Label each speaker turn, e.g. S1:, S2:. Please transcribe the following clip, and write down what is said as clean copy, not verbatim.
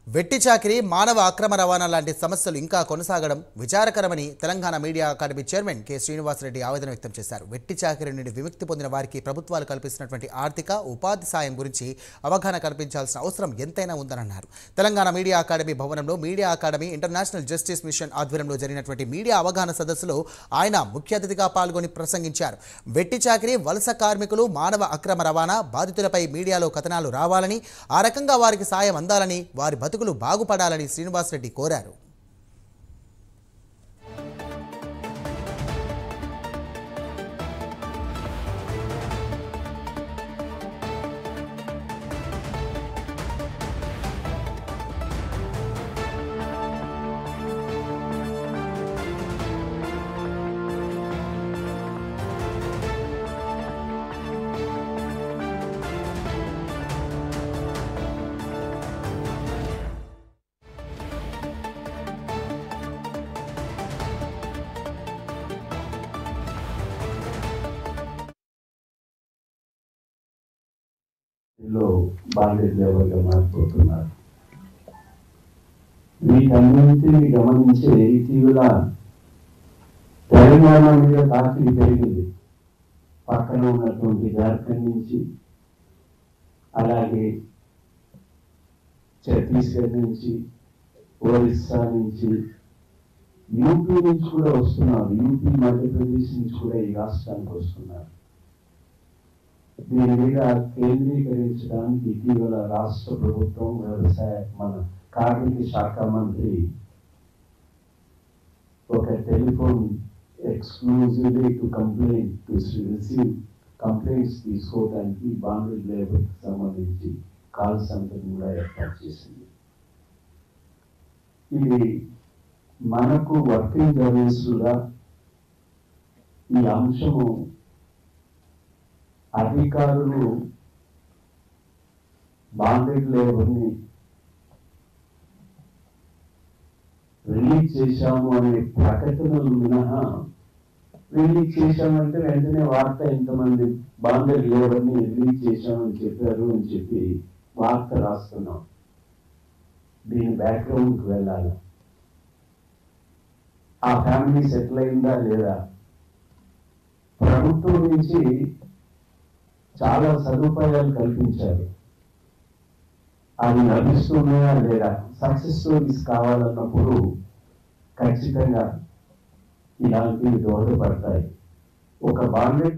S1: వెట్టి చాకిరీ, మానవ అక్రమ రవాణా లాంటి సమస్యలు ఇంకా కొనసాగడం విచారకరమని Telangana media academy chairman K Srinivasa Reddy ఆవేదన వ్యక్తం చేశారు. వెట్టి చాకిరీ నుండి విముక్తి పొందిన వారికి ప్రభుత్వాలు కల్పిస్తున్నటువంటి ఆర్థిక, ఉపాధి సాయం గురించి అవగాహన కల్పించాల్సిన అవసరం ఎంతైనా ఉందన్నారు. తెలంగాణ మీడియా అకాడమీ భవనంలో media academy international justice mission ఆధ్వర్యంలో జరిగినటువంటి మీడియా అవగాహన సదస్సులో ఆయన ముఖ్య అతిథిగా పాల్గొని ప్రసంగించారు. వెట్టి చాకిరీ, వలస కార్మికులు, మానవ అక్రమ రవాణా బాధితులపై మీడియాలో కథనాలు రావాలని, ఆ రకంగా వారికి సాయం అందాలని, వారి బతుకులు బాగుపడాలని శ్రీనివాసరెడ్డి కోరారు.
S2: బాండేజ్ లేబర్గా మారిపోతున్నారు. వీటన్నింటినీ గమనించే ఇటీవల తెలంగాణ మీద తాకిడి పెరిగింది. పక్కన ఉన్నటువంటి జార్ఖండ్ నుంచి, అలాగే ఛత్తీస్గఢ్ నుంచి, ఒరిస్సా నుంచి, యూపీ నుంచి కూడా వస్తున్నారు. యూపీ, మధ్యప్రదేశ్ నుంచి కూడా ఈ రాష్ట్రానికి వస్తున్నారు. దీని మీద కేంద్రీకరించడానికి ఇటీవల రాష్ట్ర ప్రభుత్వం, మన కార్మిక శాఖ మంత్రి ఒక telephone exclusively to receive complaints తీసుకోవడానికి బాండేజ్ లేబర్కి సంబంధించి కాల్ సెంటర్ కూడా ఏర్పాటు చేసింది. ఇది మనకు వర్కింగ్ జర్నలిస్టుగా ఈ అంశము అధికారులు బాండేజ్ లేబర్ని రిలీజ్ చేశాము అనే ప్రకటనలు మినహా, రిలీజ్ చేశామంటే వెంటనే వార్త ఎంతమంది బాండేజ్ లేబర్ని రిలీజ్ చేశామని చెప్పారు అని చెప్పి వార్త రాస్తున్నాం. దీని బ్యాక్గ్రౌండ్కి వెళ్ళాలి. ఆ ఫ్యామిలీ సెటిల్ అయిందా లేదా, ప్రభుత్వం నుంచి చాలా సదుపాయాలు కల్పించారు, అవి లభిస్తున్నాయా లేదా, సక్సెస్ స్టోరీస్ కావాలన్నప్పుడు ఖచ్చితంగా ఇలాంటివి దోహదపడతాయి. ఒక బాండేజ్